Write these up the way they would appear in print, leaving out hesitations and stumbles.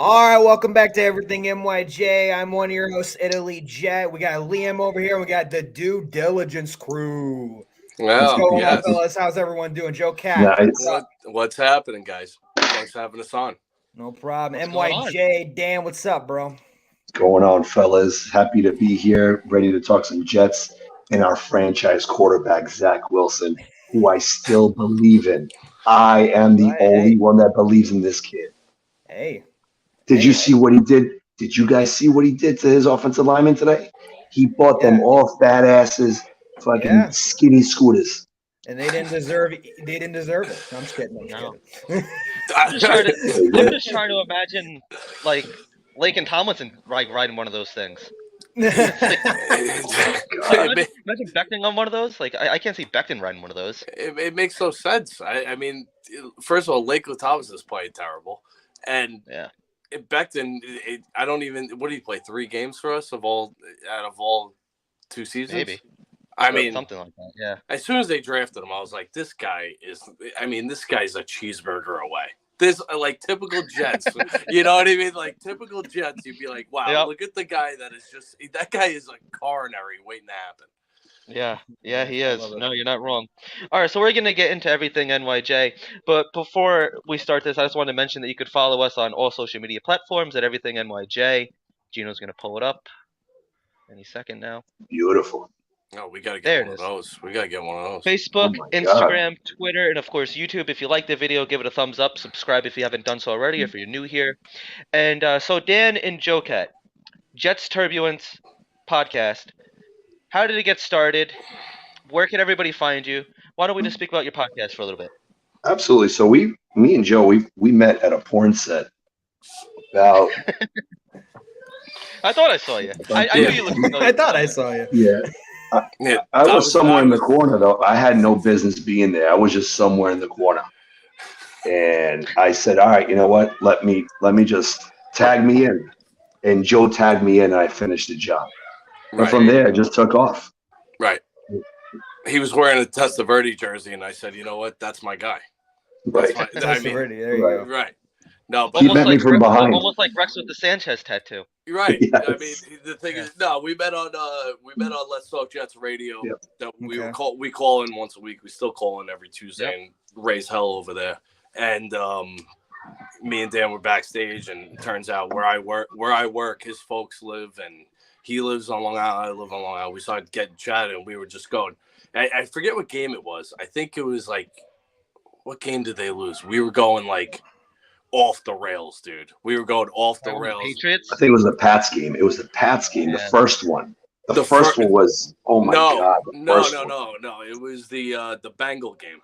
All right, welcome back to Everything NYJ. I'm one of your hosts, Italy Jet. We got Liam over here. We got the Due Diligence crew. What's Well, going on, yes. fellas? How's everyone doing? Joe Cat. Nice. What's happening, guys? Thanks for having us on. No problem. What's going on? NYJ, Dan, what's up, bro? What's going on, fellas? Happy to be here, ready to talk some Jets and our franchise quarterback, Zach Wilson, who I still believe in. I am the Right, only hey. one that believes in this kid. Hey. Did you Hey, see what he did? Did you guys see what he did to his offensive lineman today? He bought them Yeah. all fat asses, fucking Yeah. skinny scooters. And they didn't deserve it. No, I'm just kidding. No. kidding. I'm just trying to imagine like Lake and Tomlinson riding one of those things. Imagine Becton on one of those. Like I can't see Becton riding one of those. It makes no sense. I mean, first of all, Lakeland Thomas is playing terrible, and Yeah. Becton. I don't even. What did he play? 3 games for us out of all 2 seasons. Maybe. I mean, Something like that. Yeah. as soon as they drafted him, I was like, this guy's a cheeseburger away. This like typical Jets, you know what I mean? Like typical Jets, you'd be like, wow, Yep. look at the guy that guy is like coronary waiting to happen. Yeah, he is. love it. No, you're not wrong. All right, so we're going to get into everything NYJ. But before we start this, I just want to mention that you could follow us on all social media platforms at Everything NYJ. Gino's going to pull it up any second now. Beautiful. Oh, we gotta There get it one of is. those. We gotta get one of those. Facebook, Oh my Instagram, Twitter, and of course YouTube. If you like the video, give it a thumbs up. Subscribe if you haven't done so already, if you're new here. And so Dan and Joe Cat, Jets Turbulence podcast. How did it get started? Where can everybody find you? Why don't we just speak about your podcast for a little bit? Absolutely. So me and Joe, we met at a porn set about I thought I saw you. I knew you looked familiar. I thought I saw you. Yeah. I was somewhere in the corner though. I had no business being there. I was just somewhere in the corner. And I said, all right, you know what? Let me just tag me in. And Joe tagged me in and I finished the job. And from there it just took off. Right. He was wearing a Testaverde jersey, and I said, you know what? That's my guy. Right. There you go. Right. No, but He met me from behind. Almost like Rex with the Sanchez tattoo. right. Yes. I mean, the thing is, no, we met on Let's Talk Jets Radio. Yep. That Okay. we call in once a week. We still call in every Tuesday Yep. and raise hell over there. And me and Dan were backstage, and it turns out where I work, his folks live, and he lives on Long Island. I live on Long Island. We started getting chatting, and we were just going. I forget what game it was. I think it was like, what game did they lose? We were going like off the rails, dude. We were going off the rails. Patriots. I think it was the Pats game. It was the Pats game, the Yeah. first one. The The first fir- one was, oh my God. the first one. No. It was the Bengal game.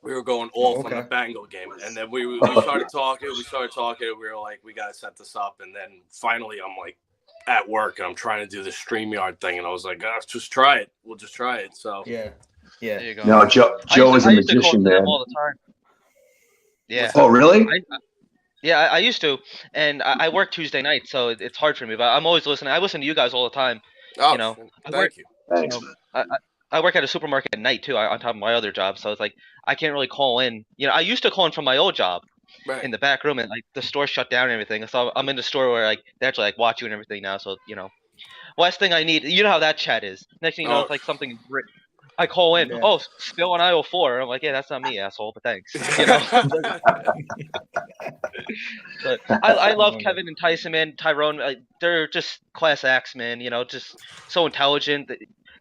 We were going off on the Bengal game, and then we started talking. We were like, we gotta set this up, and then finally, I'm like at work, and I'm trying to do the StreamYard thing, and I was like, just try it. We'll just try it. So There Yeah. you go. No, Joe is a I used to call magician, them man. all the time. Yeah. Oh, really? I used to, and I work Tuesday night, so it's hard for me. But I'm always listening. I listen to you guys all the time. oh, You know, thank you. Thanks. You know, I work at a supermarket at night too, on top of my other job. So it's like I can't really call in. You know, I used to call in from my old job Right. in the back room, and like the store shut down and everything. So I'm in the store where like they actually like watch you and everything now. So you know, last thing I need, you know how that chat is. Next thing you know, it's like something. I call in. Yeah. Oh, spill on aisle 4. I'm like, yeah, that's not me, asshole. But thanks. You know. But I love Kevin and Tyson, man. Tyrone, they're just class acts, man. You know, just so intelligent.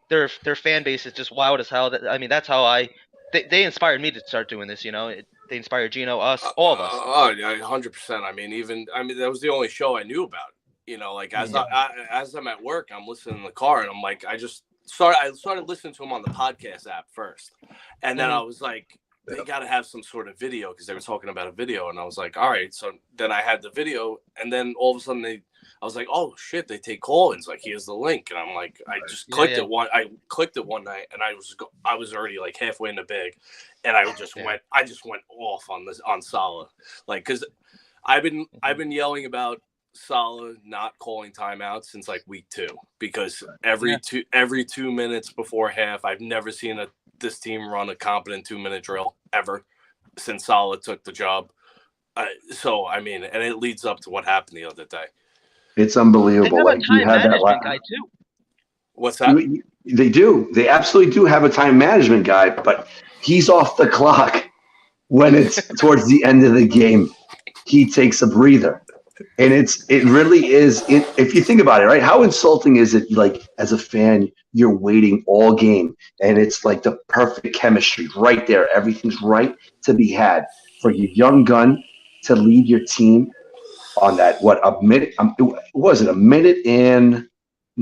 Their fan base is just wild as hell. I mean, that's how they inspired me to start doing this. You know, they inspired Gino, us, all of us. Oh, yeah, 100%. I mean, that was the only show I knew about. You know, like as I'm at work, I'm listening in the car, and I'm like, I started listening to him on the podcast app first, and then I was like, they got to have some sort of video because they were talking about a video, and I was like, all right. So then I had the video, and then all of a sudden I was like, oh shit, they take call-ins. Like, here's the link, and I'm like, I just clicked it one. I clicked it one night, and I was already like halfway in the big, and I just went off on Salah, like because I've been yelling about Salah not calling timeouts since like week 2 because every 2 minutes before half, I've never seen this team run a competent 2-minute drill ever since Salah took the job. So I mean, and it leads up to what happened the other day. It's unbelievable. They have Like a time you had that. management guy too. What's that? They do. They absolutely do have a time management guy, but he's off the clock when it's towards the end of the game. He takes a breather. And it really is, if you think about it, right? How insulting is it, like, as a fan, you're waiting all game, and it's like the perfect chemistry right there. Everything's right to be had for your young gun to lead your team on that, a minute, was it a minute and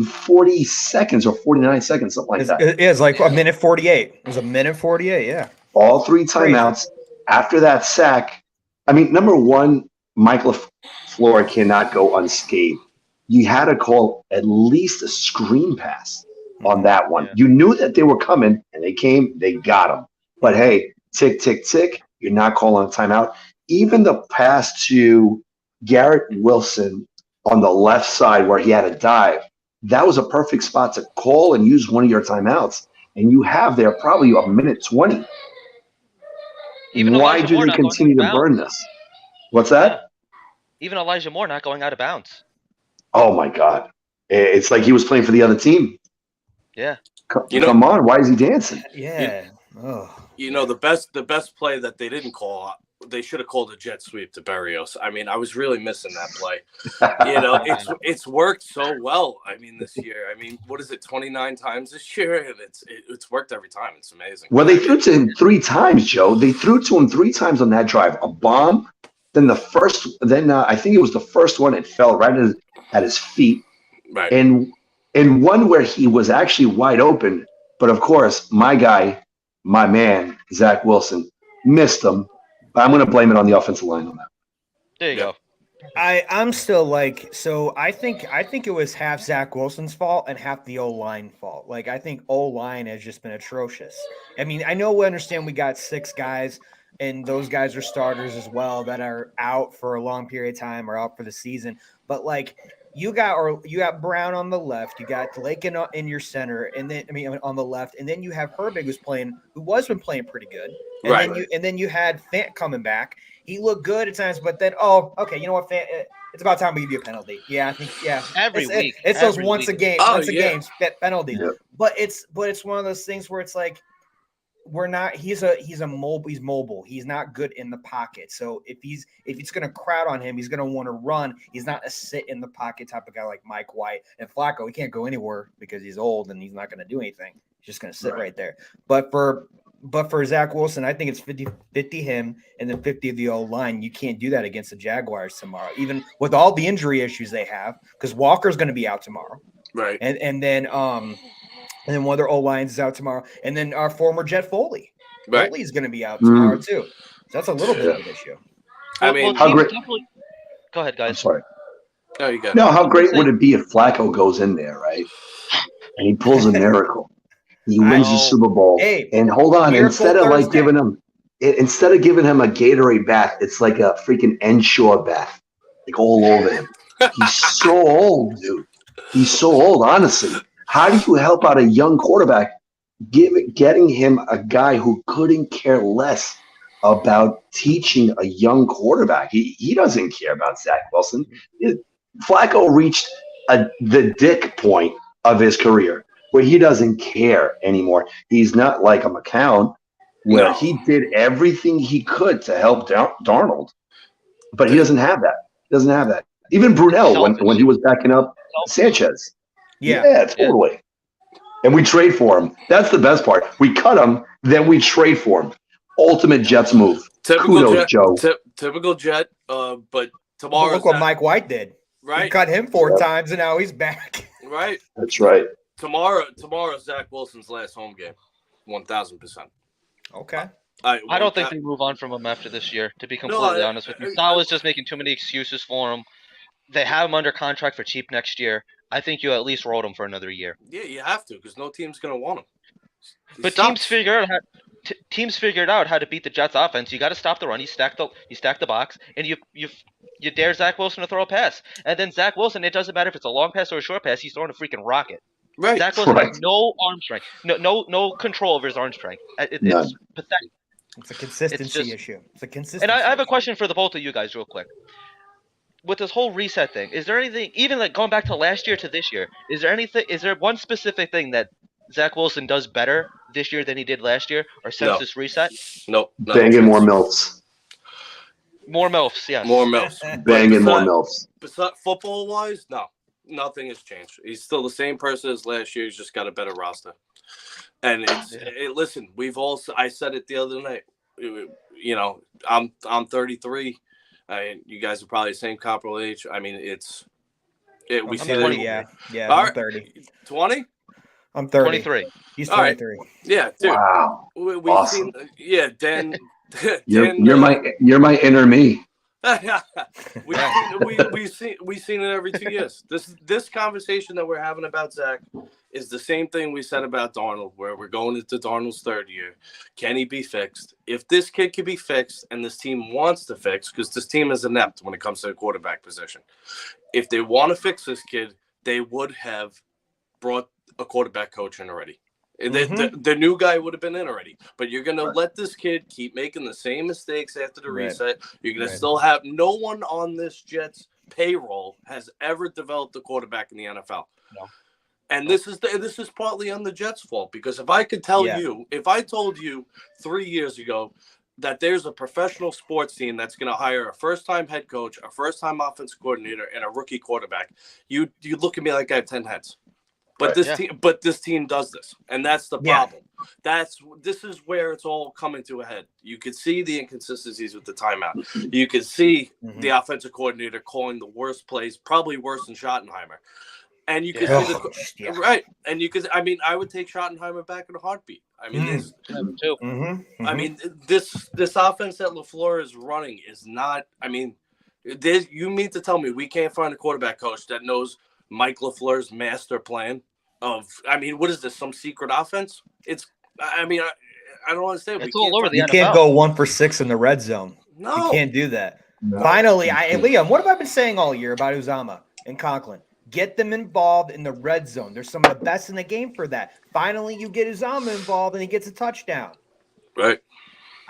40 seconds or 49 seconds, something like that. It is like a minute 48. It was a minute 48, yeah. All 3 timeouts. After that sack, I mean, number one, Michael LaFleur cannot go unscathed. You had to call at least a screen pass on that one. Yeah. You knew that they were coming, and they came, they got them. But hey, tick, tick, tick, you're not calling a timeout. Even the pass to Garrett Wilson on the left side where he had a dive, that was a perfect spot to call and use one of your timeouts. And you have there probably a minute 20. Why do they continue to burn this? What's that? Yeah. Even Elijah Moore not going out of bounds. Oh, my God. It's like he was playing for the other team. Yeah. Come on. Why is he dancing? Yeah. The best play that they didn't call, they should have called a jet sweep to Berrios. I mean, I was really missing that play. It's worked so well. I mean, this year. I mean, what is it, 29 times this year? And it's worked every time. It's amazing. Well, they threw to him 3 times, Joe. They threw to him 3 times on that drive. A bomb. Then I think it was the first one. It fell right at his feet. Right. And one where he was actually wide open. But, of course, my guy, my man, Zach Wilson, missed him. I'm going to blame it on the offensive line on that. There you go. I'm still like, so I think it was half Zach Wilson's fault and half the O-line fault. Like, I think O-line has just been atrocious. I mean, I know we understand we got 6 guys, and those guys are starters as well that are out for a long period of time or out for the season. But, like, you got Brown on the left, you got Blake in your center, and then on the left, and then you have Herbig who was been playing pretty good, and then you had Fant coming back. He looked good at times, but then you know what, Fant, it's about time we give you a penalty. Yeah, I think every week it's those once a game penalties. Yeah. But it's one of those things where it's like, he's mobile. He's not good in the pocket. So if it's going to crowd on him, he's going to want to run. He's not a sit in the pocket type of guy like Mike White and Flacco. He can't go anywhere because he's old and he's not going to do anything. He's just going to sit right there. But for Zach Wilson, I think it's 50 him and then 50 of the O-line. You can't do that against the Jaguars tomorrow, even with all the injury issues they have, because Walker's going to be out tomorrow. Right. And then one of their O-lines is out tomorrow. And then our former Jet Foley. Right. Foley's going to be out tomorrow, too. So that's a little bit of an issue. I mean, how great. Go ahead, guys. I'm sorry. No, you go. No, how great would it be if Flacco goes in there, right? And he pulls a miracle. He wins the Super Bowl. Hey, and hold on, instead of giving him a Gatorade bath, it's like a freaking Ensure bath, like all over him. He's so old, dude. He's so old, honestly. How do you help out a young quarterback, getting him a guy who couldn't care less about teaching a young quarterback? He doesn't care about Zach Wilson. Flacco reached the dick point of his career where he doesn't care anymore. He's not like a McCown where he did everything he could to help Darnold, but he doesn't have that. Even Brunell, when he was backing up Sanchez. Yeah, totally. And we trade for him. That's the best part. We cut him, then we trade for him. Ultimate Jets move. Kudos, Joe. Typical Jet. But tomorrow, look what Mike White did. Right, we cut him 4 times, and now he's back. Right, that's right. Tomorrow, Zach Wilson's last home game. 1,000%. Okay. I don't think they move on from him after this year. To be completely honest with you, Salah's just making too many excuses for him. They have him under contract for cheap next year. I think you at least rolled him for another year. Yeah, you have to, because no team's going to want him. But teams figured out how to beat the Jets' offense. You got to stop the run. You stack the box, and you dare Zach Wilson to throw a pass. And then Zach Wilson, it doesn't matter if it's a long pass or a short pass. He's throwing a freaking rocket. Right. Zach Wilson has no arm strength, no control over his arm strength. It's pathetic. It's a consistency issue. It's a consistency. And I have a issue. question for the both of you guys, real quick. With this whole reset thing, is there anything, even like going back to last year to this year, is there one specific thing that Zach Wilson does better this year than he did last year, or since this reset? Nope. Banging more milfs. More MILFs, yes. More milfs. Banging more milfs. Besides football-wise, no. Nothing has changed. He's still the same person as last year. He's just got a better roster. And listen, I said it the other night. You know, I'm 33. You guys are probably the same comparable age. I mean, I'm 30, yeah, I'm 30. 20? I'm 30. 23. He's 23. Right. Yeah, dude. Wow. We've Awesome. seen. Yeah, Dan. You're my inner me. we've seen it every 2 years. This conversation that we're having about Zach is the same thing we said about Darnold, where we're going into Darnold's third year. Can he be fixed? If this kid can be fixed, and this team wants to fix, because this team is inept when it comes to the quarterback position. If they want to fix this kid, they would have brought a quarterback coach in already. The new guy would have been in already, but you're going to let this kid keep making the same mistakes after the reset. You're going to still have no one on this Jets payroll has ever developed a quarterback in the NFL. No. And this is partly on the Jets' fault, because if I could tell you, if I told you 3 years ago that there's a professional sports team that's going to hire a first-time head coach, a first-time offensive coordinator, and a rookie quarterback, you'd look at me like I have 10 heads. But this team does this, and that's the problem. This is where it's all coming to a head. You could see the inconsistencies with the timeout. You could see the offensive coordinator calling the worst plays, probably worse than Schottenheimer. And you could see right. And you could. I mean, I would take Schottenheimer back in a heartbeat. I mean, I mean, this offense that LaFleur is running is not. I mean, you mean to tell me we can't find a quarterback coach that knows Mike LaFleur's master plan of, I mean, what is this? Some secret offense? I don't understand. It's all over the NFL. You can't go 1 for 6 in the red zone. No. You can't do that. No. Finally, Liam, what have I been saying all year about Uzomah and Conklin? Get them involved in the red zone. There's some of the best in the game for that. Finally, you get Uzomah involved and he gets a touchdown. Right.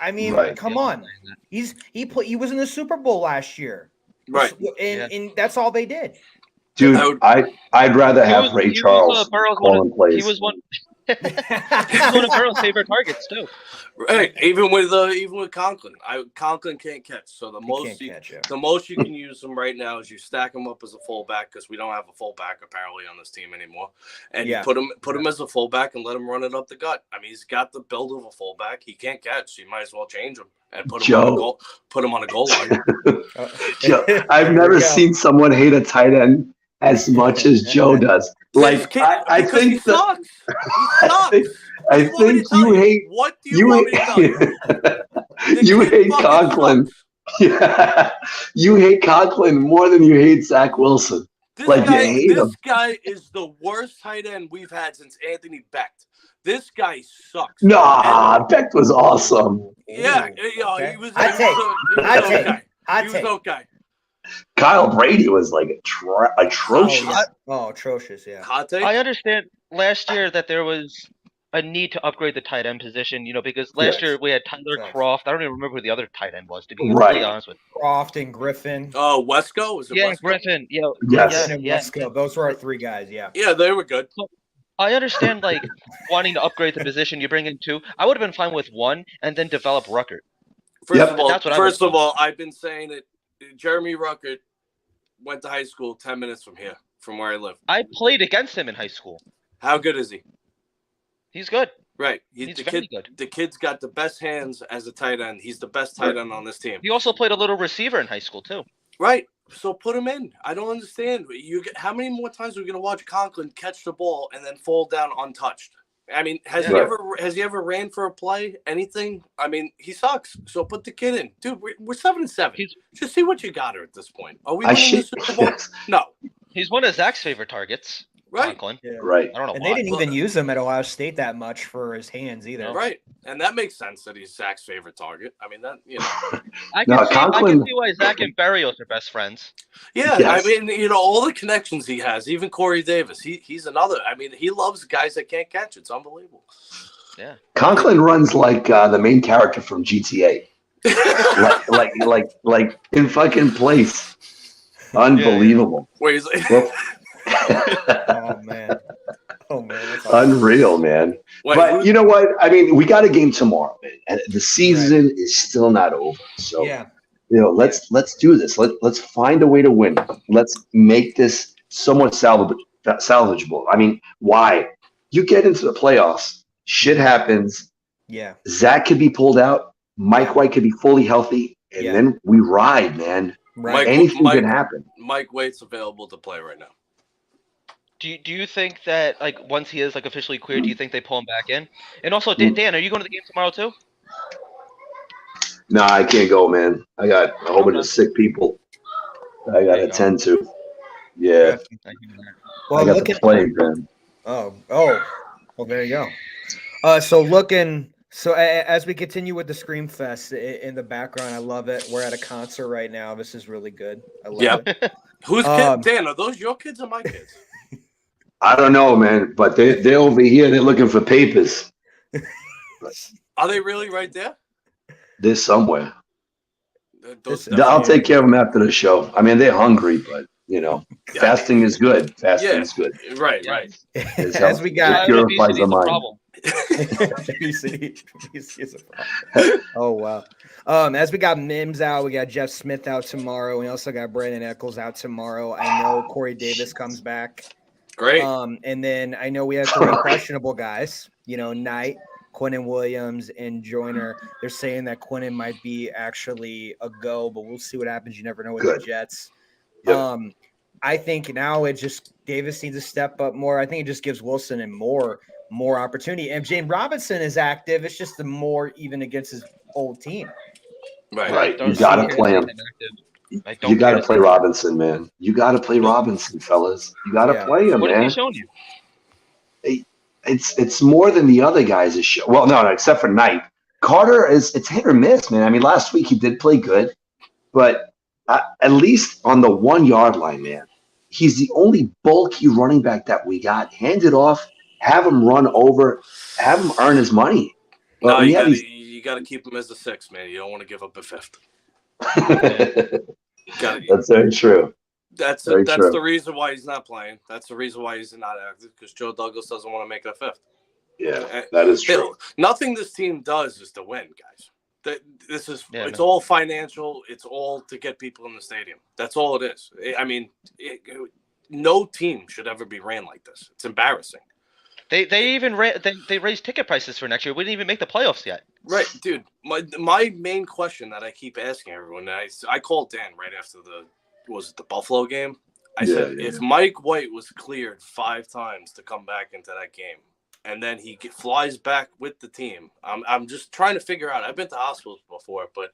I mean, come on. He was in the Super Bowl last year. Right. And that's all they did. Dude, I'd rather have Ray Charles calling plays. He was one of Burrow's favorite targets too. Right, even with Conklin, Conklin can't catch. So the most you can use him right now is you stack him up as a fullback, because we don't have a fullback apparently on this team anymore. And you put him as a fullback and let him run it up the gut. I mean, he's got the build of a fullback. He can't catch. So you might as well change him and put him on a goal line. Joe, I've never seen someone hate a tight end as much as Joe does. Like, I think he sucks. He sucks. I think you hate. What do you want me to tell you? You hate Conklin. Yeah, you hate Conklin more than you hate Zach Wilson. This him. Guy is the worst tight end we've had since Anthony Becht. This guy sucks. Nah, Becht was awesome. Yeah, he was okay. Kyle Brady was like atrocious. Atrocious, yeah. I understand last year that there was a need to upgrade the tight end position, because last year we had Tyler Croft. I don't even remember who the other tight end was, to be completely honest with you. Croft and Griffin. Oh, Wesco? Was it Wesco? Griffin. Yeah. Yes. Wesco. Those were our 3 guys, yeah. Yeah, they were good. So, I understand, wanting to upgrade the position. You bring in 2. I would have been fine with 1 and then develop Ruckert. First of all, I've been saying it. Jeremy Ruckert went to high school 10 minutes from here, from where I live. I played against him in high school. How good is he? He's good. Right. He's very good. The kid's got the best hands as a tight end. He's the best tight end on this team. He also played a little receiver in high school, too. Right. So put him in. I don't understand. How many more times are we going to watch Conklin catch the ball and then fall down untouched? I mean, has he ever ran for a play? Anything? I mean, he sucks. So put the kid in, dude. We're 7-7. Just see what you got her at this point. Are we winning the Super Bowl? No. He's one of Zach's favorite targets. Right. Yeah. Right. I don't know and why. they didn't even use him at Ohio State that much for his hands either. Right. And that makes sense that he's Zach's favorite target. I mean, I can see why Zach and Berrios are best friends. Yeah. Yes. I mean, all the connections he has, even Corey Davis, he's another. I mean, he loves guys that can't catch. It's unbelievable. Yeah. Conklin runs like the main character from GTA. like in fucking place. Unbelievable. Wait, he's like, Well, Oh man, that's awesome. unreal, man. wait, But you know what? I mean, we got a game tomorrow, man, and the season is still not over. So Yeah, let's do this. Let's find a way to win. Let's make this somewhat salvageable. I mean, why? You get into the playoffs, shit happens. yeah, Zach could be pulled out. Mike Yeah. White could be fully healthy, and Yeah. then we ride, man. right. Anything can happen. Mike Waite's available to play right now. Do you think that like once he is like officially cleared, do you think they pull him back in? And also, Dan, are you going to the game tomorrow too? Nah, I can't go, man. I got a whole bunch of sick people I got to attend to. Yeah. Well, I got the plague, man. Oh, well, there you go. So as we continue with the Scream Fest in the background, I love it. We're at a concert right now. This is really good. I love it. Whose kids? Dan, are those your kids or my kids? I don't know, man, but they're over here. They're looking for papers. Are they really right there? They're somewhere. Those I'll take care of them after the show. I mean, they're hungry, but fasting is good. Fasting is good. Right. As we got, it purifies the mind. Obesity is a problem. Oh wow. As we got Mims out, we got Jeff Smith out tomorrow. We also got Brandon Eccles out tomorrow. I know Corey Davis comes back. Great. And then I know we have 3 questionable guys. Knight, Quinnen Williams, and Joyner. They're saying that Quinnen might be actually a go, but we'll see what happens. You never know with the Jets. Yep. I think now Davis needs to step up more. I think it just gives Wilson and more opportunity. And James Robinson is active. It's just the more even against his old team. Right. You got to play him. You got to play Robinson, man. You got to play Robinson, fellas. You got to play him, what man. What has he shown you? It's more than the other guys has shown. Well, no, except for Knight. Carter it's hit or miss, man. I mean, last week he did play good, but at least on the 1 yard line, man, he's the only bulky running back that we got. Hand it off, have him run over, have him earn his money. No, you got to keep him as a 6, man. You don't want to give up a 5th. That's very true. That's the reason why he's not playing. That's the reason why he's not active, because Joe Douglas doesn't want to make it a 5th. Yeah, that is true. Nothing this team does is to win, guys. It's all financial. It's all to get people in the stadium. That's all it is. I mean, no team should ever be ran like this. It's embarrassing. They even they raised ticket prices for next year. We didn't even make the playoffs yet. Right, dude. My main question that I keep asking everyone, and I called Dan right after the Buffalo game. I said, if Mike White was cleared 5 times to come back into that game, and then he flies back with the team, I'm just trying to figure out. I've been to hospitals before, but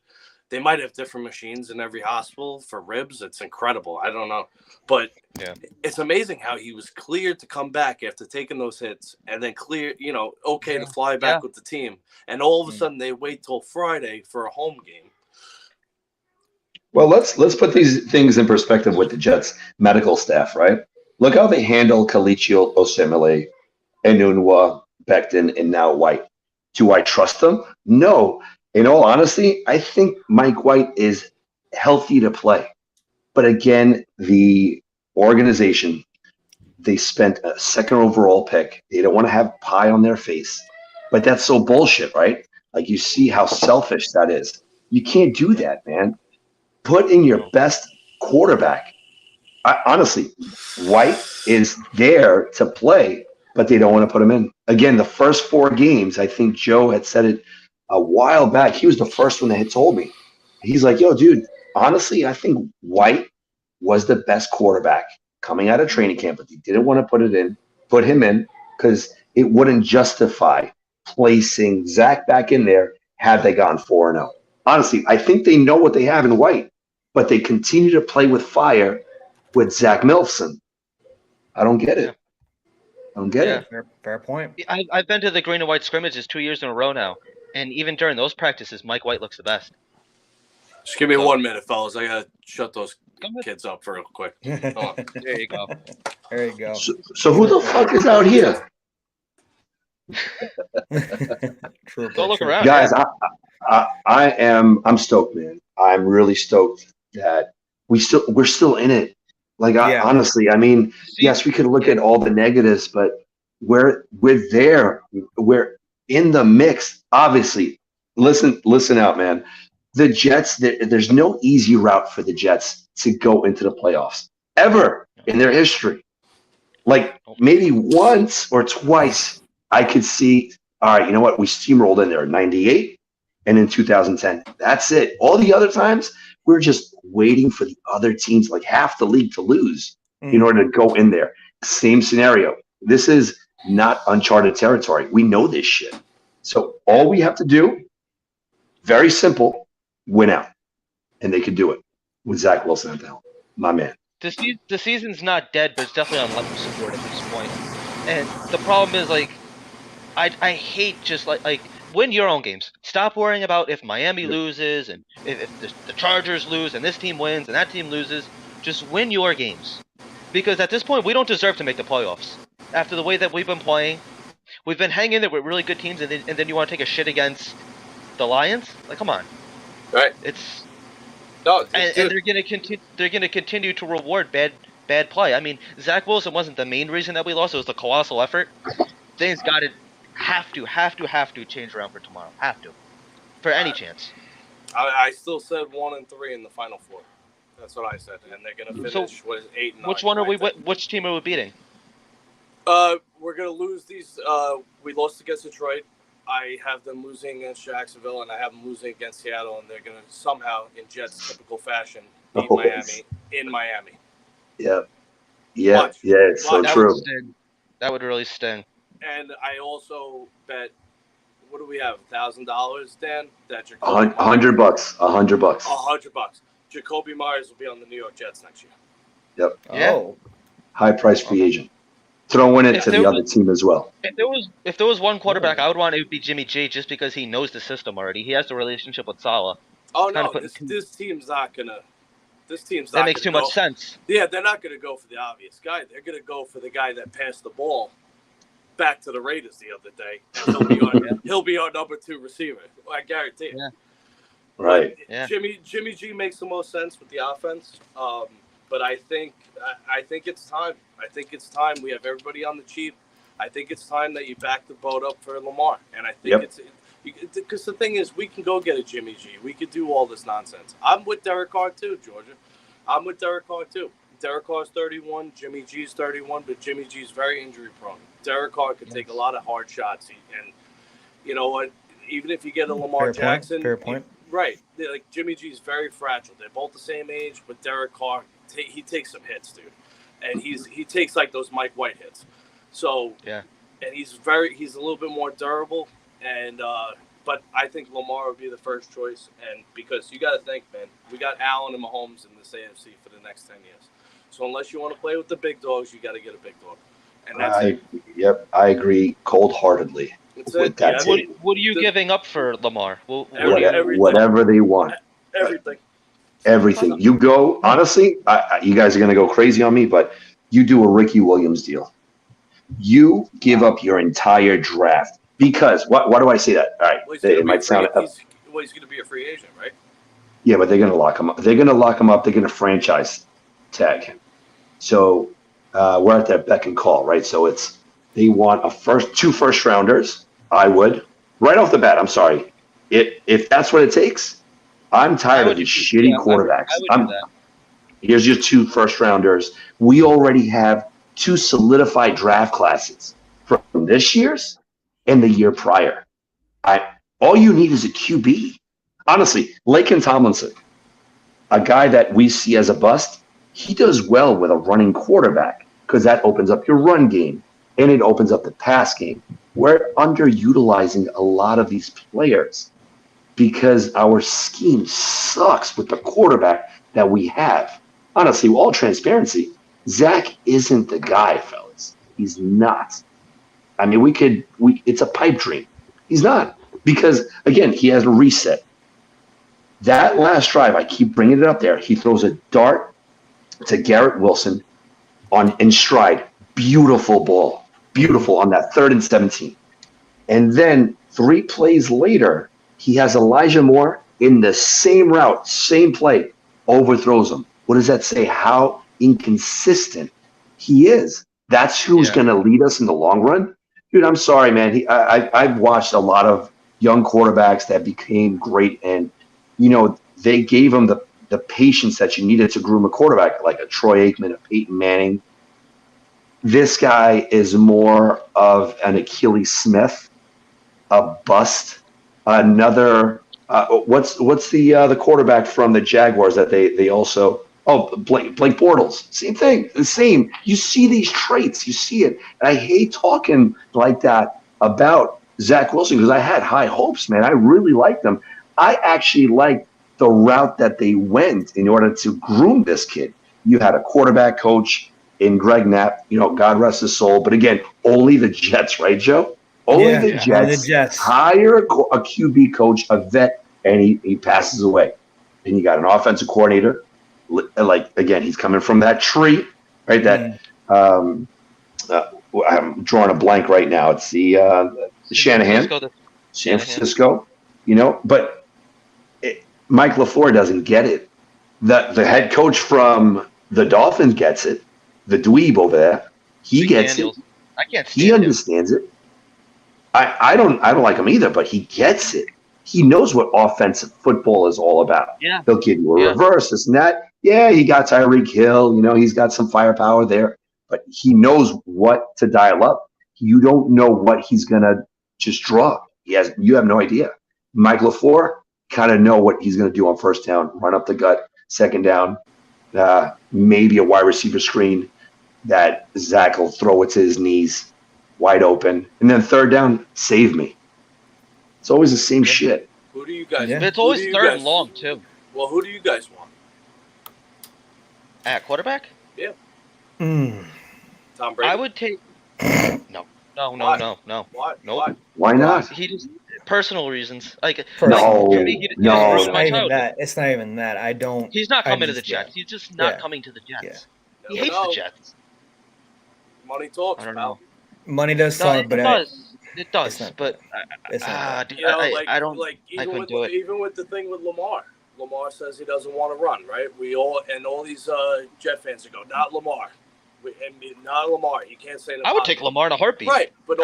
they might have different machines in every hospital for ribs. It's incredible. I don't know. But it's amazing how he was cleared to come back after taking those hits and then to fly back with the team. And all of a sudden they wait till Friday for a home game. Well, let's put these things in perspective with the Jets medical staff, right? Look how they handle Kalichi Osemele, Enunwa, Becton, and now White. Do I trust them? No. In all honesty, I think Mike White is healthy to play. But again, the organization, they spent a 2nd overall pick. They don't want to have pie on their face. But that's so bullshit, right? Like, you see how selfish that is. You can't do that, man. Put in your best quarterback. Honestly, White is there to play, but they don't want to put him in. Again, the first 4 games, I think Joe had said it a while back. He was the first one that had told me. He's like, yo, dude, honestly, I think White was the best quarterback coming out of training camp, but they didn't want to put him in because it wouldn't justify placing Zach back in there had they gone 4-0. Honestly, I think they know what they have in White, but they continue to play with fire with Zach Milson. I don't get it. I don't get it. Fair point. I've been to the green and white scrimmages 2 years in a row now, and even during those practices, Mike White looks the best. Just give me 1 minute, fellas. I gotta shut those kids up for real quick. There you go. There you go. So who the fuck is out here? True, Go look true. around, Guys, yeah. I'm stoked, man. I'm really stoked that we're still in it. Like, Yeah. honestly, I mean, See, yes, we could look yeah. at all the negatives, but we're there. We're in the mix. Obviously, listen out, man. The Jets. There's no easy route for the Jets to go into the playoffs ever in their history. Like Oh, maybe once or twice, I could see. All right, you know what? We steamrolled in there in '98 and in 2010. That's it. All the other times, we're just waiting for the other teams, like half the league, to lose in Mhm. order to go in there. Same scenario. This is not uncharted territory. We know this shit. So all we have to do, very simple, win out, and they could do it with Zach Wilson at the helm. My man. the season's not dead, but it's definitely on life support at this point. And the problem is, like, I hate just like win your own games. Stop worrying about if Miami loses and if the Chargers lose and this team wins and that team loses. Just win your games, because at this point we don't deserve to make the playoffs. After the way that we've been playing, we've been hanging there with really good teams, and then you want to take a shit against the Lions? Like, come on, Right. it's No, and dude, they're gonna continue. They're gonna continue to reward bad play. I mean, Zach Wilson wasn't the main reason that we lost. It was the colossal effort. Things got to have to change around for tomorrow. Have to, for any chance. I still said 1-3 in the Final Four. That's what I said, and they're gonna finish So, with 8-9. which one are I we? think. Which team are we beating? We're gonna lose these. We lost against Detroit. I have them losing against Jacksonville, and I have them losing against Seattle, and they're gonna somehow, in Jets typical fashion, beat Oh, Miami in Miami. Yeah. Yeah. Watch. Yeah. It's so Watch. That true. would sting. That would really sting. And I also bet. What do we have? $1,000, Dan. That $100. $100. $100. Jacoby Myers will be on the New York Jets next year. Yep. Yeah. Oh. High price free agent. Throwing it If to there the was- other team as well. If there was one quarterback I would want, it would be Jimmy G, just because he knows the system already. He has the relationship with Saleh. Oh Kinda no, putting this team's not gonna. This team's That not makes too gonna much go. sense. Yeah, they're not gonna go for the obvious guy. They're gonna go for the guy that passed the ball back to the Raiders the other day. He'll be our number 2 receiver. I guarantee it. Yeah. Right. But Yeah. Jimmy G makes the most sense with the offense. But I think it's time. I think it's time. We have everybody on the cheap. I think it's time that you back the boat up for Lamar. And I think it's because the thing is, we can go get a Jimmy G. We could do all this nonsense. I'm with Derek Carr too, Georgia. I'm with Derek Carr too. Derek Carr's 31, Jimmy G's 31, but Jimmy G's very injury prone. Derek Carr could take a lot of hard shots, and you know what? Even if you get a Lamar Jackson, Fair point. right? Like Jimmy G's very fragile. They're both the same age, but Derek Carr, he takes some hits, dude, and he takes like those Mike White hits. So Yeah. and he's a little bit more durable, and but I think Lamar would be the first choice, and because you got to think, man, we got Allen and Mahomes in this AFC for the next 10 years. So unless you want to play with the big dogs, you got to get a big dog, and that's it. Yep, I agree cold-heartedly That's with it. that Yeah, team. What are you giving up for Lamar? Everything. Whatever they want. Everything. Everything. You go, honestly, you guys are going to go crazy on me, but you do a Ricky Williams deal. You give up your entire draft. Because, why do I say that? All right, it might sound... He's going to be a free agent, right? Yeah, but they're going to lock him up. They're going to lock him up. They're going to franchise tag him. So we're at their beck and call, right? So they want two first rounders. I would right off the bat. I'm sorry, if that's what it takes. I'm tired of these shitty quarterbacks. I would do that. Here's your 2 first rounders. We already have 2 solidified draft classes from this year's and the year prior. All you need is a QB. Honestly, Laken Tomlinson, a guy that we see as a bust, he does well with a running quarterback because that opens up your run game and it opens up the pass game. We're underutilizing a lot of these players because our scheme sucks with the quarterback that we have. Honestly, with all transparency, Zach isn't the guy, fellas. He's not. I mean, it's a pipe dream. He's not. Because, again, he has a reset. That last drive, I keep bringing it up there. He throws a dart to Garrett Wilson in stride. Beautiful ball. Beautiful on that 3rd and 17. And then 3 plays later, he has Elijah Moore in the same route, same play, overthrows him. What does that say? How inconsistent he is. That's who's going to lead us in the long run. Dude, I'm sorry, man. I've watched a lot of young quarterbacks that became great, and they gave him the patience that you needed to groom a quarterback, like a Troy Aikman, a Peyton Manning. This guy is more of an Achilles Smith, a bust, another. What's the quarterback from the Jaguars that they also? Oh, Blake Bortles. Same thing. The same. You see these traits. You see it. And I hate talking like that about Zach Wilson because I had high hopes, man. I really liked them. I actually liked the route that they went in order to groom this kid. You had a quarterback coach in Greg Knapp, God rest his soul. But again, only the Jets, right, Joe? Only the Jets hire a QB coach, a vet, and he passes away. And you got an offensive coordinator. Like, again, he's coming from that tree, right? That I'm drawing a blank right now. It's the Shanahan, San Francisco, but Mike LaFleur doesn't get it. The head coach from the Dolphins gets it. The dweeb over there, he gets it. I can't stand He understands it. I don't like him either, but he gets it. He knows what offensive football is all about. Yeah. He'll give you a reverse, this and that. Yeah, he got Tyreek Hill. He's got some firepower there, but he knows what to dial up. You don't know what he's gonna just draw. You have no idea. Mike LaFleur kind of know what he's gonna do on first down, run up the gut, second down, maybe a wide receiver screen that Zach will throw it to his knees, wide open, and then third down, save me. It's always the same shit. Who do you guys? Yeah. It's always third and long too. Well, who do you guys want? At quarterback? Yeah. Tom Brady. I would take. No. Why? Nope. Why not? He just personal reasons. Like no. It's not even that. It's not even that. I don't. He's not coming to the Jets. He's just not coming to the Jets. Yeah. He hates the Jets. Money talks. I don't know. Money does talk, but it does. But I don't. Even with the thing with Lamar. Lamar says he doesn't want to run, right? All these Jet fans go, not Lamar. Not Lamar. You can't stay in the pocket. I would take Lamar in a heartbeat. Right, but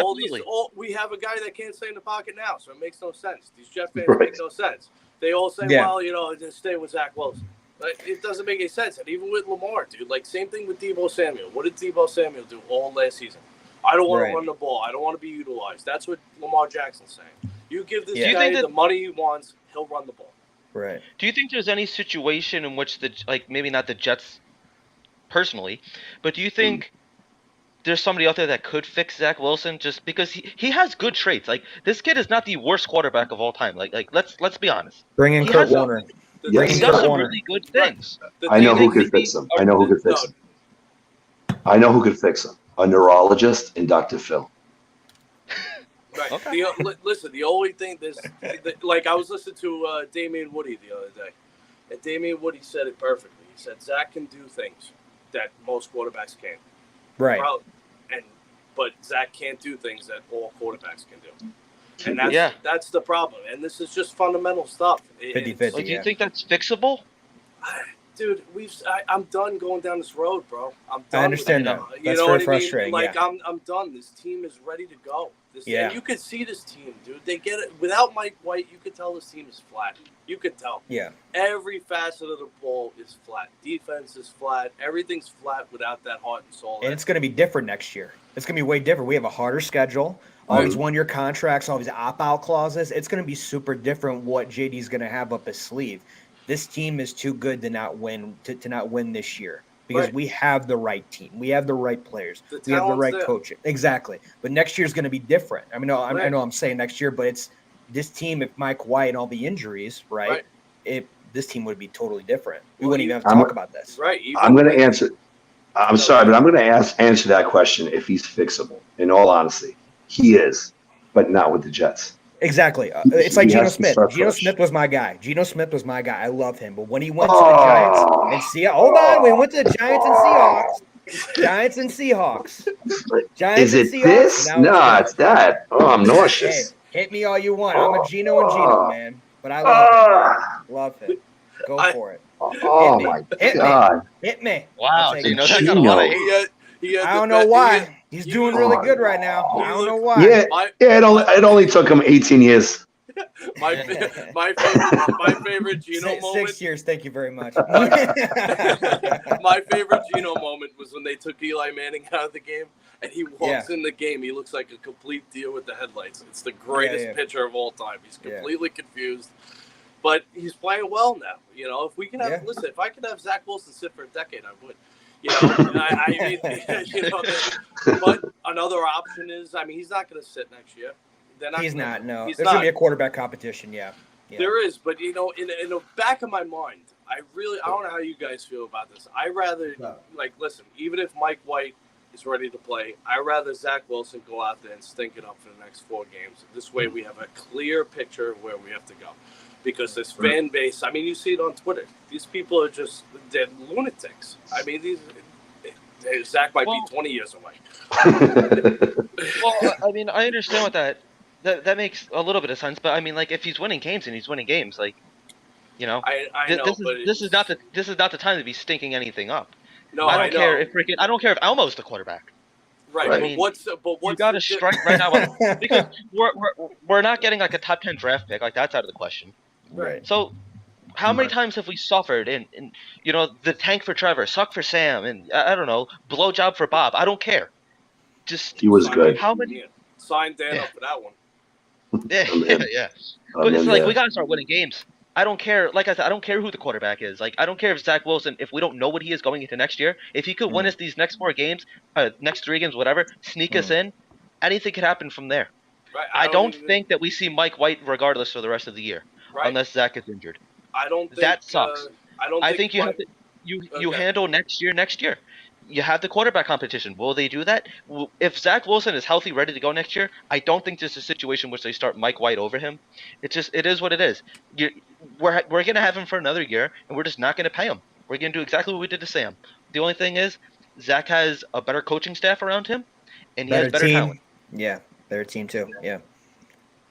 we have a guy that can't stay in the pocket now, so it makes no sense. These Jet fans make no sense. They all say, just stay with Zach Wilson. It doesn't make any sense. And even with Lamar, dude, same thing with Deebo Samuel. What did Deebo Samuel do all last season? I don't want to run the ball. I don't want to be utilized. That's what Lamar Jackson's saying. You give this guy the money he wants, he'll run the ball. Right. Do you think there's any situation in which maybe not the Jets personally, but do you think there's somebody out there that could fix Zach Wilson just because he has good traits? This kid is not the worst quarterback of all time. Let's be honest. Bring in Kurt Warner. He does some really good things. I know who could fix him. I know who could fix him. A neurologist and Dr. Phil. Right. Okay. Listen, the only thing I was listening to Damian Woody the other day, and Damian Woody said it perfectly. He said Zach can do things that most quarterbacks can't. Right. But Zach can't do things that all quarterbacks can do. And that's the problem. And this is just fundamental stuff. 50-50, do you think that's fixable? Dude, I'm done going down this road, bro. I'm done. I understand that. That's very frustrating. I'm done. This team is ready to go. And you could see this team, dude. They get it. Without Mike White, you could tell this team is flat. You could tell. Yeah. Every facet of the ball is flat. Defense is flat. Everything's flat without that heart and soul. And it's going to be different next year. It's going to be way different. We have a harder schedule. All these one-year contracts, all these opt-out clauses. It's going to be super different what JD's going to have up his sleeve. This team is too good to not win this year because we have the right team. We have the right players. We have the right coaching. Exactly. But next year's going to be different. I mean, I know I'm saying next year, but it's this team, if Mike White and all the injuries, right, this team would be totally different. We wouldn't even have to talk about this. Right. I'm going to answer. I'm sorry, but I'm going to answer that question if he's fixable. In all honesty, he is, but not with the Jets. Exactly. It's like Geno Smith. Geno Smith was my guy. I love him. But when he went to the Giants and Seahawks, hold on, we went to the Giants and Seahawks. Giants and Seahawks. Is it this? No, it's that. Oh, I'm Hey, nauseous. hit me all you want. I'm a Geno and Geno, man. But I love Ah. him. Love him. Go for it. Oh my God. Hit me. Wow, I'll take Geno, it. that got a lot of Geno. hate. I don't know why. He's doing really good right now. I don't know why. Yeah, it only took him 18 years. My favorite Geno moment. 6 years. Thank you very much. My favorite Geno moment was when they took Eli Manning out of the game, and he walks in the game. He looks like a complete deer with the headlights. It's the greatest pitcher of all time. He's completely confused, but he's playing well now. You know, if we can have listen, if I could have Zach Wilson sit for a decade, I would. You know, I mean, you know, but another option is, I mean, he's not going to sit next year. He's not. No, there's going to be a quarterback competition. Yeah. There is, but you know, in the back of my mind, I don't know how you guys feel about this. I rather listen, even if Mike White is ready to play, I rather Zach Wilson go out there and stink it up for the next 4 games. This way, we have a clear picture of where we have to go. Because this fan base, I mean, you see it on Twitter. Theyese people are they're lunatics. I mean, Zach might be 20 years away. Well, I mean, I understand what that makes a little bit of sense, but I mean, like, if he's winning games and he's winning games, like, you know, I know, this is not the time to be stinking anything up. No, I don't care if Elmo's the quarterback. Right. I mean, what's you got to strike right now because we're not getting like a top 10 draft pick, like that's out of the question. Right. So, how many times have we suffered and you know, the tank for Trevor, suck for Sam, and I don't know, blowjob for Bob? I don't care. Just he was good. How many? Sign Dan up for that one. Yeah. But it's like we gotta start winning games. I don't care. Like I said, I don't care who the quarterback is. Like I don't care if Zach Wilson, if we don't know what he is going into next year, if he could win us these next 4 games, next 3 games, whatever, sneak us in, anything could happen from there. Right. I don't think that we see Mike White regardless for the rest of the year, unless Zach is injured. I don't think that sucks. I think you have to you handle next year. You have the quarterback competition. Will they do that? If Zach Wilson is healthy, ready to go next year, I don't think there's a situation in which they start Mike White over him. It is what it is. We're going to have him for another year, and we're just not going to pay him. We're going to do exactly what we did to Sam. The only thing is, Zach has a better coaching staff around him, and he has better talent. Yeah, better team too. Yeah.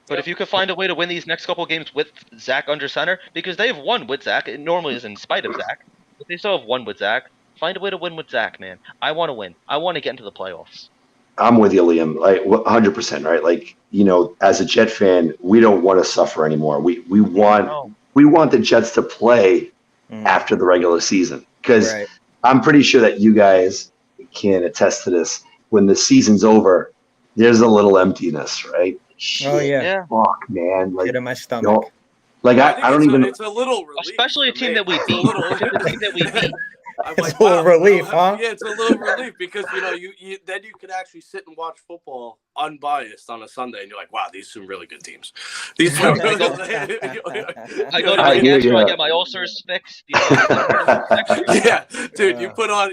But if you could find a way to win these next couple games with Zach under center, because they have won with Zach, it normally is in spite of Zach, but they still have won with Zach. Find a way to win with Zach, man. I want to win. I want to get into the playoffs. I'm with you, Liam. Like 100%, right? Like, you know, as a Jet fan, we don't want to suffer anymore. We want the Jets to play after the regular season, because I'm pretty sure that you guys can attest to this. When the season's over, there's a little emptiness, right? Oh yeah. Fuck, man. Like, get in my stomach. You know, like I don't even. It's a little relief, especially a team that we beat. I'm it's a little relief, huh? Yeah, it's a little relief because you know you then you can actually sit and watch football unbiased on a Sunday, and you're like, wow, these are some really good teams. These are really good. I go to my natural, I get my ulcers fixed. You know, yeah, dude, you put on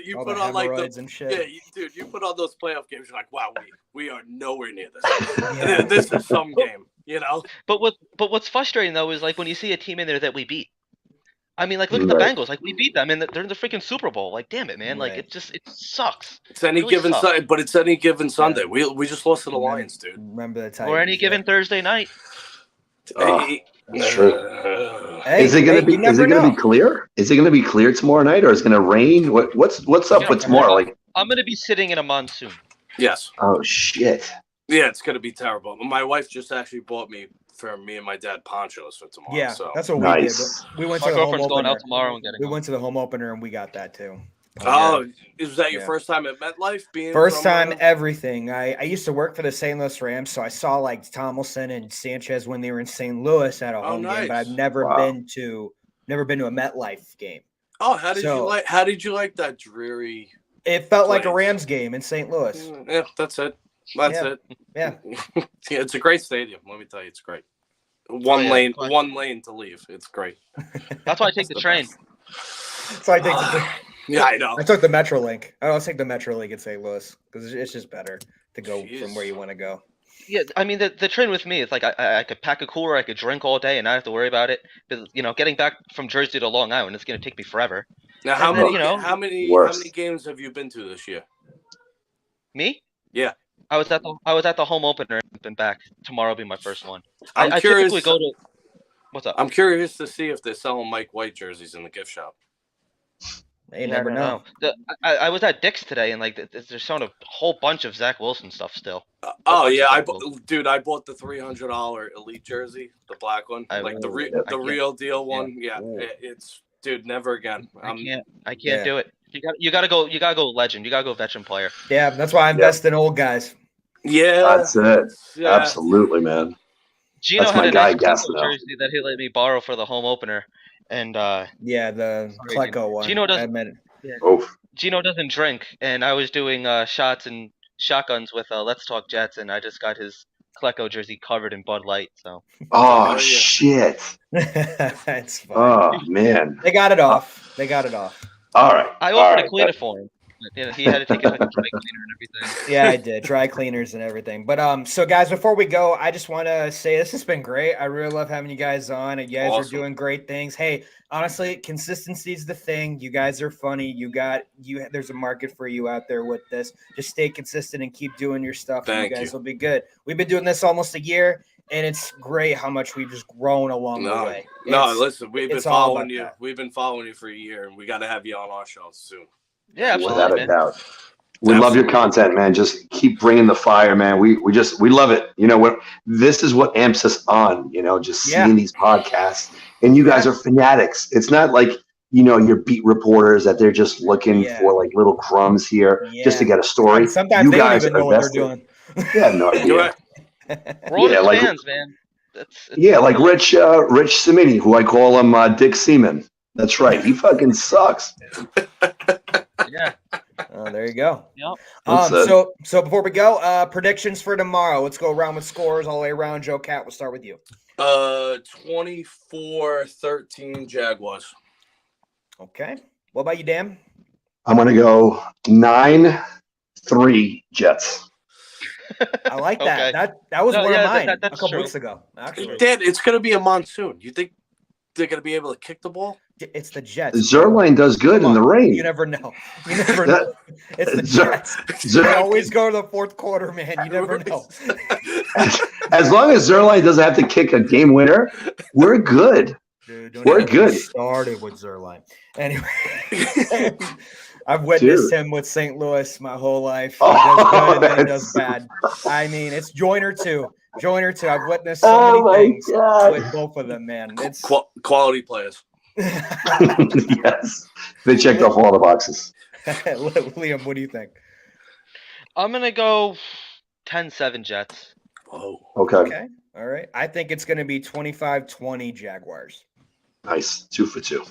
like and shit. Dude, you put on those playoff games. You're like, wow, we are nowhere near this. This is some game, you know. But what's frustrating though is like when you see a team in there that we beat. I mean, like, look at the Bengals. Like, we beat them, and they're in the freaking Super Bowl. Like, damn it, man. Like, it sucks. It's any given Sunday, but it's any given Sunday. We just lost to the Lions, dude. Remember the Titans. Or any given Thursday night. That's true. Is it going to be clear? Is it going to be clear tomorrow night, or is it going to rain? What's up with tomorrow? Like, I'm going to be sitting in a monsoon. Yes. Oh shit. Yeah, it's going to be terrible. My wife just actually bought me for me and my dad ponchos for tomorrow. Yeah, so. that's what we did. We went to the home opener. Going out tomorrow and getting. We went to the home opener and we got that too. Was that your first time at MetLife? First time everything. I used to work for the St. Louis Rams, so I saw like Tomlinson and Sanchez when they were in St. Louis at a home game, but I've never been to a MetLife game. Oh, how did you like that dreary? It felt like a Rams game in St. Louis. Yeah, that's it. That's it. Yeah. Yeah, it's a great stadium. Let me tell you, it's great. One lane to leave. It's great. That's why I take the train. So I take the. Yeah, I know. I took the Metrolink. I'll take the Metrolink in St. Louis because it's just better to go from where you want to go. Yeah, I mean the train with me, it's like I could pack a cooler, I could drink all day, and not have to worry about it. Because getting back from Jersey to Long Island, it's gonna take me forever. Now, how And then, many you know, how many Worst. games have you been to this year? me? Yeah. I was at the home opener and been back. Tomorrow will be my first one. I'm I curious. typically go to. What's up? I'm curious to see if they're selling Mike White jerseys in the gift shop. You Yeah, never I don't know. I was at Dick's today, and like they're showing a whole bunch of Zach Wilson stuff still. Oh bunch yeah, of I Zach Wilson. dude, I bought the $300 Elite jersey, the black one, I like the can't- real deal one. Yeah, Ooh. it's dude, never again. I can't Yeah. do it. You gotta go legend. You gotta go veteran player. Yeah, that's why I invest in old guys. Yeah, That's it. yeah. Absolutely, man. Gino That's had my a guy, nice Klecko Gastineau. jersey that he let me borrow for the home opener, and Yeah, the Sorry, Klecko one. Gino does- I admit it. Oof. Gino doesn't drink, and I was doing shots and shotguns with Let's Talk Jets, and I just got his Klecko jersey covered in Bud Light. So Oh, yeah. shit. That's fine. Oh, man. They got it off. They got it off. All right. I All offered right. to clean it for him. But, he had to take it to the dry cleaner and everything. Yeah, I did. Dry cleaners and everything. But so guys, before we go, I just want to say this has been great. I really love having you guys on. You guys Awesome. are doing great things. Hey, honestly, consistency is the thing. You guys are funny. There's a market for you out there with this. Just stay consistent and keep doing your stuff. And Thank you guys you. will be good. We've been doing this almost a year, and it's great how much we've just grown along the way. Listen, we've been it's all following about you. that. We've been following you for a year, and we got to have you on our show soon. Yeah, absolutely, Without a man. doubt. We love your content, man. Just keep bringing the fire, man. We love it. You know, this is what amps us on, you know, just seeing these podcasts. And you guys are fanatics. It's not like, you know, your beat reporters that they're just looking for like little crumbs here just to get a story. Sometimes you they don't guys even know what they're invested. doing. They have no idea. We're all just like, fans, man. Like Rich Simini, who I call him Dick Seaman. That's right. He fucking sucks. Yeah. Oh, there you go. Yep. So before we go, predictions for tomorrow. Let's go around with scores all the way around. Joe Cat, we'll start with you. 24-13 Jaguars. Okay. What about you, Dan? I'm gonna go 9-3 Jets. I like that. Okay. That was one of mine that's a couple true. weeks ago. Actually, Dad, it's gonna be a monsoon. You think they're gonna be able to kick the ball? it's the Jets. Zerline does good in the rain. You never know. You never know. It's the Jets. They always go to the fourth quarter, man. You never know. As long as Zerline doesn't have to kick a game winner, we're good. Dude, we're good. Started with Zerline. Anyway, I've witnessed him with St. Louis my whole life. He does good and then he does bad. I mean, it's Joyner too. I've witnessed so many things with both of them, man. It's quality players. Yes, they checked off all the boxes. Liam, what do you think? I'm gonna go 10-7 Jets. Oh, okay. All right. I think it's going to be 25-20 Jaguars. Nice, 2 for 2.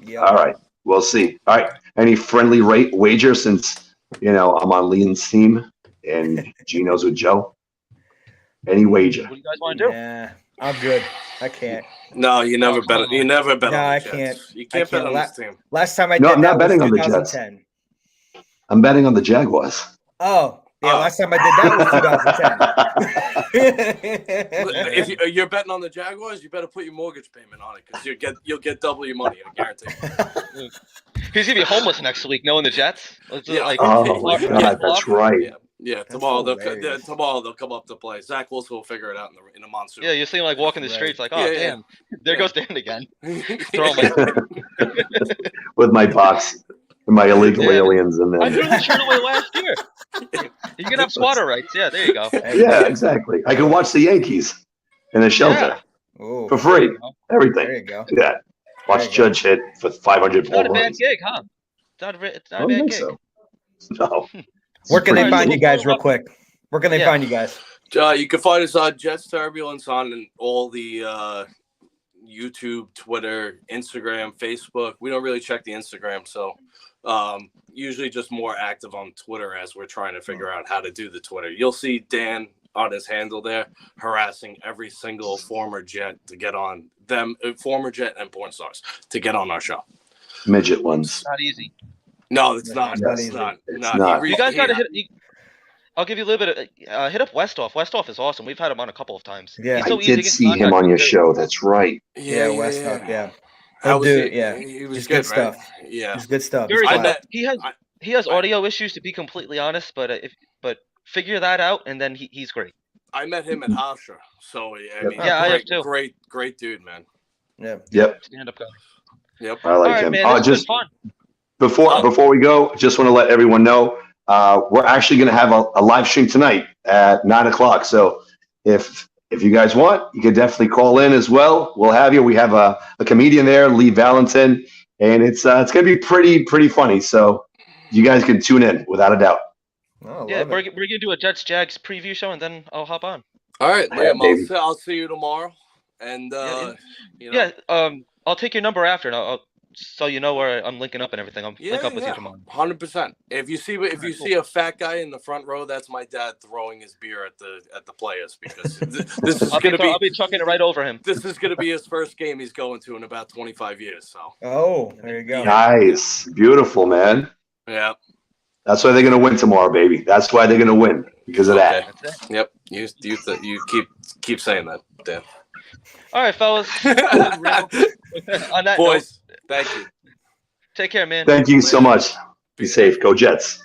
Yeah. All right, we'll see. All right, any friendly rate wager since I'm on Lean's team and Gino's with Joe? Any wager? What do you guys want to do? Yeah, I'm good. I can't. No, you never bet. You never bet. No, on the I Jets. can't. You can't bet on this team. Last time I No, did I'm that not betting was on the Jets. 2010. I'm betting on the Jaguars. Oh, yeah. Last time I did that was 2010. If you're betting on the Jaguars, you better put your mortgage payment on it because you'll get double your money. I guarantee. He's gonna be homeless next week, knowing the Jets. Yeah. Oh my God, that's right. Yeah. Tomorrow they'll come up to play. Zach Wilson will figure it out in the monsoon. Yeah, you see him like walking the streets, like, oh damn, there goes Dan again. With my box, my illegal aliens, and I threw then the shirt away last year. You can have squatter rights. Yeah, there you go. yeah, exactly. I can watch the Yankees in a shelter for free. Everything. There you go. Yeah. Watch Judge hit for 500 It's not a home bad runs. gig, huh? It's not a bad think gig. so. No. Where can they Pretty find cool. you guys real quick? Where can they find you guys? You can find us on Jets Turbulence on all the YouTube, Twitter, Instagram, Facebook. We don't really check the Instagram, so usually just more active on Twitter as we're trying to figure out how to do the Twitter. You'll see Dan on his handle there harassing every single former Jet to get on them, former Jet and porn stars to get on our show. Midget ones. Not easy. No, it's not. It's It's not. not. You guys got to hit. I'll give you a little bit of hit up Westhoff. Westhoff is awesome. We've had him on a couple of times. Yeah. He's so I easy to did get in see him contact on your with. show. That's right. Yeah, Westhoff. Yeah. How was do he? it. Yeah, He was just good, good right? stuff. Yeah. Just good stuff. Very He's I good. quiet. met. He has I, audio issues, to be completely honest, but figure that out and then he's great. I met him at Hofstra, so I mean, Yeah, I have too. great dude, man. Yeah. Yep. Stand up guy. Yep. I like All right, him. man. This has been Just fun. before we go, just want to let everyone know we're actually going to have a live stream tonight at 9:00. So if you guys want, you can definitely call in as well. We'll have you. We have a comedian there, Lee Valentin, and it's going to be pretty funny. So you guys can tune in without a doubt. Oh, Yeah, love we're it. gonna do a Jets Jags preview show and then I'll hop on. All right, Yeah, Liam. baby. I'll see you tomorrow, and you know. Yeah, I'll take your number after, and I'll so you know where I'm linking up and everything. I'll link up with you tomorrow. 100%. If you see a fat guy in the front row, that's my dad throwing his beer at the players because this is gonna be. I'll be chucking it right over him. This is gonna be his first game he's going to in about 25 years. So. Oh, there you go. Nice, beautiful, man. Yeah. That's why they're going to win tomorrow, baby. That's why they're going to win because of that. That's it. Yep. You keep saying that, Dan. All right, fellas. On that Boys, note, thank you. take care, man. Thank you so much. Be safe. Go Jets.